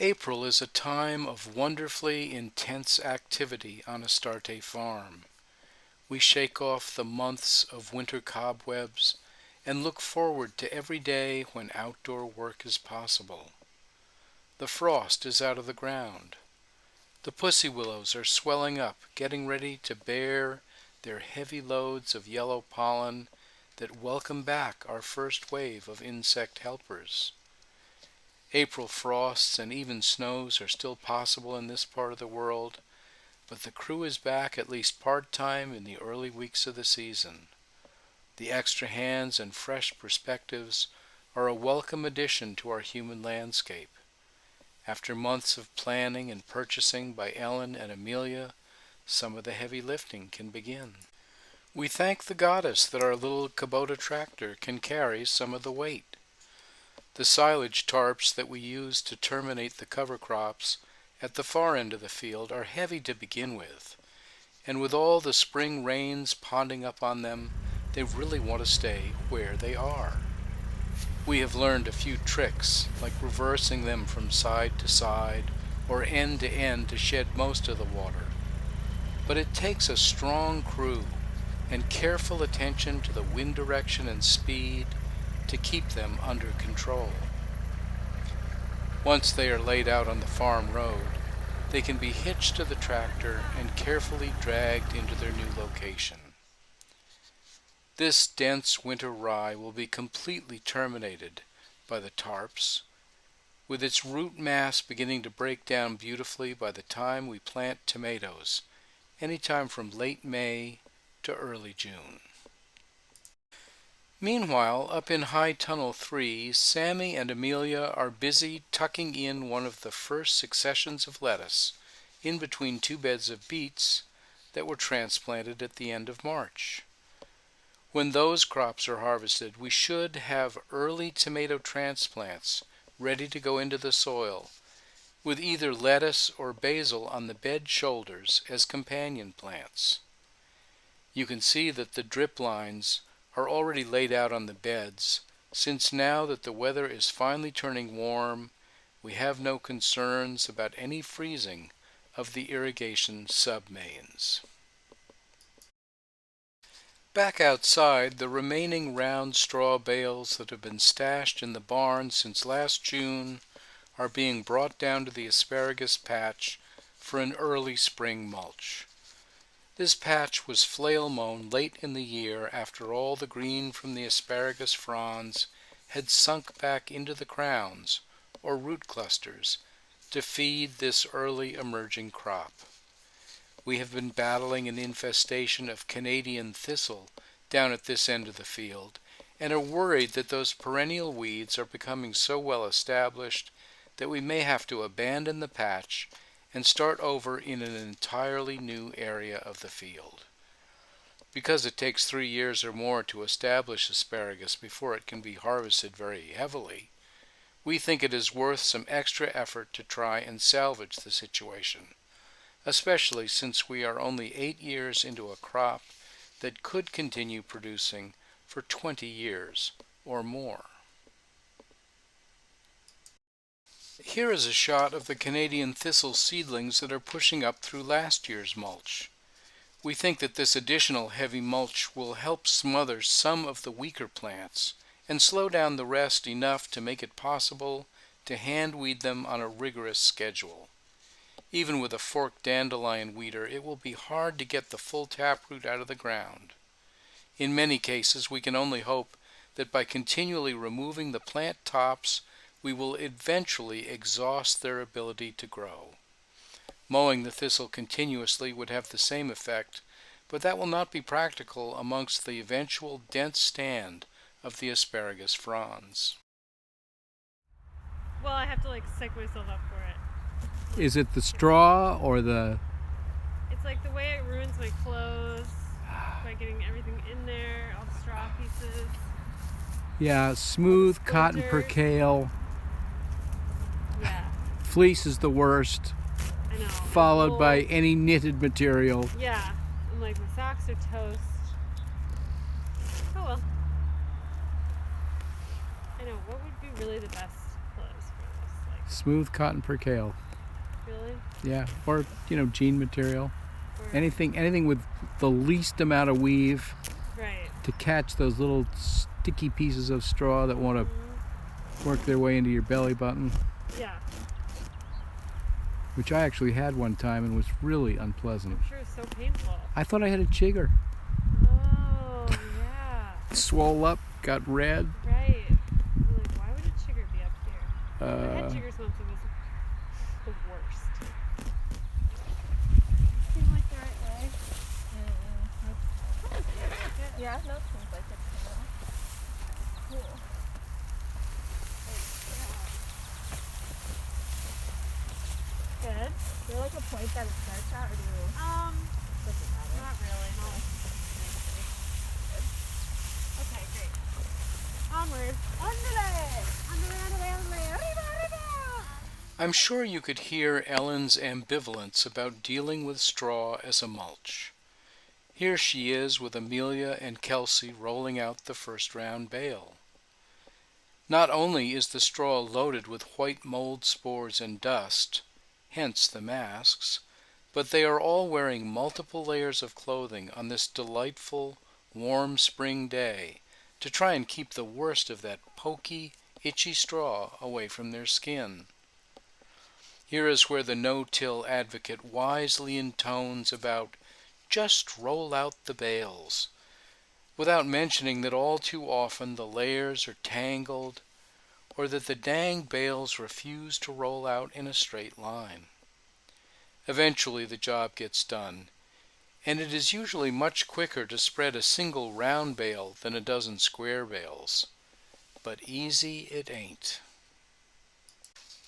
April is a time of wonderfully intense activity on Astarte Farm. We shake off the months of winter cobwebs and look forward to every day when outdoor work is possible. The frost is out of the ground. The pussy willows are swelling up, getting ready to bear their heavy loads of yellow pollen that welcome back our first wave of insect helpers. April frosts and even snows are still possible in this part of the world, but the crew is back at least part-time in the early weeks of the season. The extra hands and fresh perspectives are a welcome addition to our human landscape. After months of planning and purchasing by Ellen and Amelia, some of the heavy lifting can begin. We thank the goddess that our little Kubota tractor can carry some of the weight. The silage tarps that we use to terminate the cover crops at the far end of the field are heavy to begin with, and with all the spring rains ponding up on them, they really want to stay where they are. We have learned a few tricks, like reversing them from side to side or end to end to shed most of the water. But it takes a strong crew and careful attention to the wind direction and speed to keep them under control. Once they are laid out on the farm road, they can be hitched to the tractor and carefully dragged into their new location. This dense winter rye will be completely terminated by the tarps, with its root mass beginning to break down beautifully by the time we plant tomatoes, anytime from late May to early June. Meanwhile, up in High Tunnel 3, Sammy and Amelia are busy tucking in one of the first successions of lettuce in between two beds of beets that were transplanted at the end of March. When those crops are harvested, we should have early tomato transplants ready to go into the soil, with either lettuce or basil on the bed shoulders as companion plants. You can see that the drip lines are already laid out on the beds, since now that the weather is finally turning warm, we have no concerns about any freezing of the irrigation submains. Back outside, the remaining round straw bales that have been stashed in the barn since last June are being brought down to the asparagus patch for an early spring mulch. This patch was flail mown late in the year after all the green from the asparagus fronds had sunk back into the crowns, or root clusters, to feed this early emerging crop. We have been battling an infestation of Canadian thistle down at this end of the field, and are worried that those perennial weeds are becoming so well established that we may have to abandon the patch and start over in an entirely new area of the field. Because it takes 3 years or more to establish asparagus before it can be harvested very heavily, we think it is worth some extra effort to try and salvage the situation, especially since we are only 8 years into a crop that could continue producing for 20 years or more. Here is a shot of the Canadian thistle seedlings that are pushing up through last year's mulch. We think that this additional heavy mulch will help smother some of the weaker plants and slow down the rest enough to make it possible to hand weed them on a rigorous schedule. Even with a forked dandelion weeder, it will be hard to get the full taproot out of the ground. In many cases, we can only hope that by continually removing the plant tops, we will eventually exhaust their ability to grow. Mowing the thistle continuously would have the same effect, but that will not be practical amongst the eventual dense stand of the asparagus fronds. Well, I have to psych myself up for it. Is it the straw or the... It's like the way it ruins my clothes by getting everything in there, all the straw pieces. Yeah, smooth cotton percale. Yeah. Fleece is the worst, I know. followed by any knitted material. Yeah. And my socks are toast. Oh well. I know. What would be really the best clothes for this? Smooth cotton percale. Really? Yeah, or jean material. Or, Anything with the least amount of weave right. to catch those little sticky pieces of straw that want to work their way into your belly button, Yeah. which I actually had one time and was really unpleasant. I'm sure it's so painful. I thought I had a chigger. Oh, yeah. Swole up, got red. Right. I'm like, why would a chigger be up here? I had chiggers once. It was the worst. Seems like the right way. Yeah, no, it seems like it's cool. Good. Is there like a point that it starts at, or doesn't matter? Not really. No. Okay, great. Onward. Arriba. I'm sure you could hear Ellen's ambivalence about dealing with straw as a mulch. Here she is with Amelia and Kelsey rolling out the first round bale. Not only is the straw loaded with white mold spores and dust, hence the masks, but they are all wearing multiple layers of clothing on this delightful, warm spring day to try and keep the worst of that pokey, itchy straw away from their skin. Here is where the no-till advocate wisely intones about "just roll out the bales," without mentioning that all too often the layers are tangled or that the dang bales refuse to roll out in a straight line. Eventually the job gets done, and it is usually much quicker to spread a single round bale than a dozen square bales. But easy it ain't.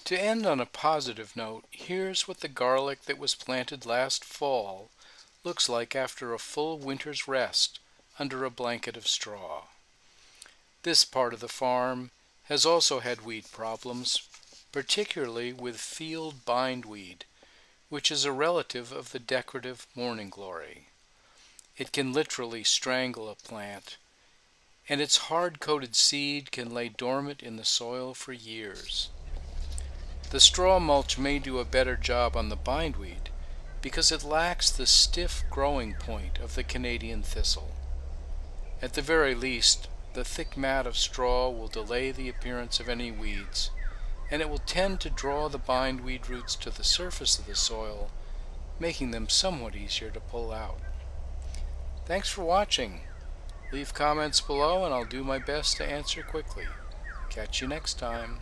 To end on a positive note, here's what the garlic that was planted last fall looks like after a full winter's rest under a blanket of straw. This part of the farm has also had weed problems, particularly with field bindweed, which is a relative of the decorative morning glory. It can literally strangle a plant, and its hard-coated seed can lay dormant in the soil for years. The straw mulch may do a better job on the bindweed because it lacks the stiff growing point of the Canadian thistle. At the very least, the thick mat of straw will delay the appearance of any weeds, and it will tend to draw the bindweed roots to the surface of the soil, making them somewhat easier to pull out. Thanks for watching. Leave comments below and I'll do my best to answer quickly. Catch you next time.